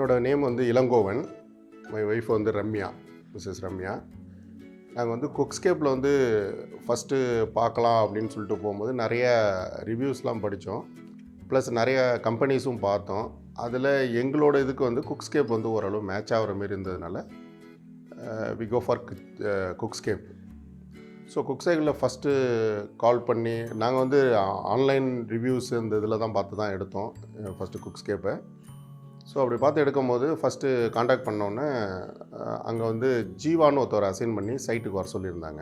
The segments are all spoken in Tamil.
என்னோட நேம் வந்து இளங்கோவன். மை ஒய்ஃப் வந்து ரம்யா, மிஸ்ஸஸ் ரம்யா. நாங்கள் வந்து குக்ஸ்கேப்பில் வந்து ஃபஸ்ட்டு பார்க்கலாம் அப்படின்னு சொல்லிட்டு போகும்போது நிறைய ரிவ்யூஸ்லாம் படித்தோம். ப்ளஸ் நிறைய கம்பெனிஸும் பார்த்தோம். அதில் எங்களோட இதுக்கு வந்து குக்ஸ்கேப் வந்து ஓரளவு மேட்ச் ஆகிற மாரி இருந்ததுனால we go for Cookscape. So குக்ஸ்கேப்பில் ஃபஸ்ட்டு கால் பண்ணி நாங்கள் வந்து ஆன்லைன் ரிவ்யூஸ் இந்த இதில் தான் பார்த்து தான் எடுத்தோம் ஃபஸ்ட்டு குக்ஸ்கேப்பை. ஸோ அப்படி பார்த்து எடுக்கும்போது ஃபஸ்ட்டு காண்டாக்ட் பண்ணோன்னே அங்கே வந்து ஜீவான்னு ஒருத்தவர் அசைன் பண்ணி சைட்டுக்கு வர சொல்லியிருந்தாங்க.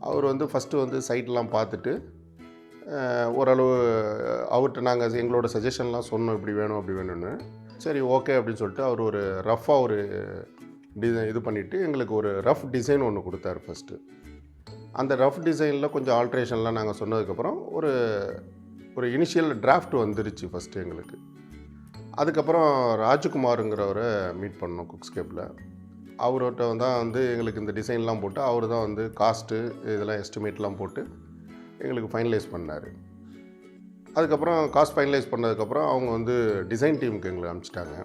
அவர் வந்து ஃபஸ்ட்டு வந்து சைட்லாம் பார்த்துட்டு ஓரளவு அவர்கிட்ட நாங்கள் எங்களோட சஜஷன்லாம் சொன்னோம், இப்படி வேணும் அப்படி வேணும்னு. சரி ஓகே அப்படின்னு சொல்லிட்டு அவர் ஒரு ரஃப்பாக ஒரு இது பண்ணிவிட்டு எங்களுக்கு ஒரு ரஃப் டிசைன் ஒன்று கொடுத்தாரு ஃபஸ்ட்டு. அந்த ரஃப் டிசைனில் கொஞ்சம் ஆல்ட்ரேஷன்லாம் நாங்கள் சொன்னதுக்கப்புறம் ஒரு இனிஷியல் டிராஃப்ட் வந்துருச்சு ஃபஸ்ட்டு எங்களுக்கு. அதுக்கப்புறம் ராஜ்குமாருங்கிறவரை மீட் பண்ணோம் குக்ஸ்கேப்பில். அவர்கிட்ட தான் வந்து எங்களுக்கு இந்த டிசைன்லாம் போட்டு அவர் தான் வந்து காஸ்ட்டு இதெல்லாம் எஸ்டிமேட்லாம் போட்டு எங்களுக்கு ஃபைனலைஸ் பண்ணார். அதுக்கப்புறம் காஸ்ட் ஃபைனலைஸ் பண்ணதுக்கப்புறம் அவங்க வந்து டிசைன் டீமுக்கு எங்களுக்கு அனுப்பிச்சிட்டாங்க.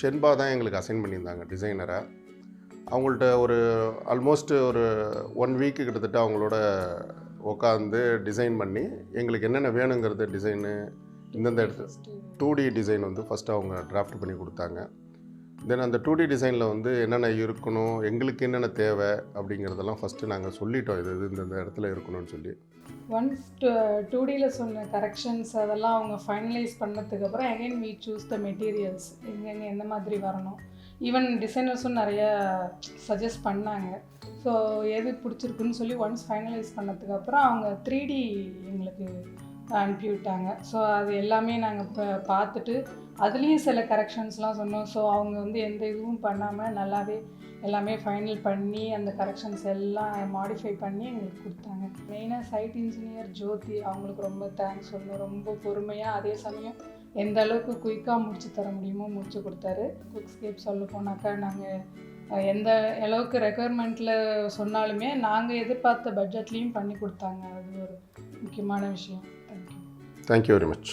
ஷென்பா தான் எங்களுக்கு அசைன் பண்ணியிருந்தாங்க டிசைனரை. அவங்கள்ட்ட ஒரு ஆல்மோஸ்ட் ஒரு 1 வீக்கு கிட்டத்தட்ட அவங்களோட உட்காந்து டிசைன் பண்ணி எங்களுக்கு என்னென்ன வேணுங்கிறது டிசைனு இந்தந்த இடத்துல 2D டிசைன் வந்து ஃபஸ்ட்டு அவங்க டிராஃப்ட் பண்ணி கொடுத்தாங்க. தென் அந்த 2D டிசைனில் வந்து என்னென்ன இருக்கணும், எங்களுக்கு என்னென்ன தேவை அப்படிங்கிறதெல்லாம் ஃபஸ்ட்டு நாங்கள் சொல்லிட்டோம், இது இந்த இடத்துல இருக்கணும்னு சொல்லி. ஒன்ஸ் 2Dயில் சொன்ன கரெக்ஷன்ஸ் அதெல்லாம் அவங்க ஃபைனலைஸ் பண்ணதுக்கப்புறம் again we choose the materials, எங்கெங்கே எந்த மாதிரி வரணும். ஈவன் டிசைனர்ஸும் நிறைய சஜஸ்ட் பண்ணாங்க. ஸோ எது பிடிச்சிருக்குன்னு சொல்லி ஒன்ஸ் ஃபைனலைஸ் பண்ணதுக்கப்புறம் அவங்க 3D எங்களுக்கு அனுப்பிவிட்டாங்க. ஸோ அது எல்லாமே நாங்கள் இப்போ பார்த்துட்டு அதுலேயும் சில கரெக்ஷன்ஸ்லாம் சொன்னோம். ஸோ அவங்க வந்து எந்த இதுவும் பண்ணாமல் நல்லாவே எல்லாமே ஃபைனல் பண்ணி அந்த கரெக்ஷன்ஸ் எல்லாம் மாடிஃபை பண்ணி எங்களுக்கு கொடுத்தாங்க. மெயினாக சைட் இன்ஜினியர் ஜோதி, அவங்களுக்கு ரொம்ப தேங்க்ஸ் சொல்லணும். ரொம்ப பொறுமையாக அதே சமயம் எந்த அளவுக்கு குயிக்காக முடிச்சு தர முடியுமோ முடிச்சு கொடுத்தாரு. குக்ஸ்கேப் சொல்ல போனாக்கா நாங்கள் எந்த அளவுக்கு ரெக்குயர்மெண்ட்டில் சொன்னாலுமே நாங்கள் எதிர்பார்த்த பட்ஜெட்லேயும் பண்ணி கொடுத்தாங்க. அது ஒரு முக்கியமான விஷயம். Thank you very much.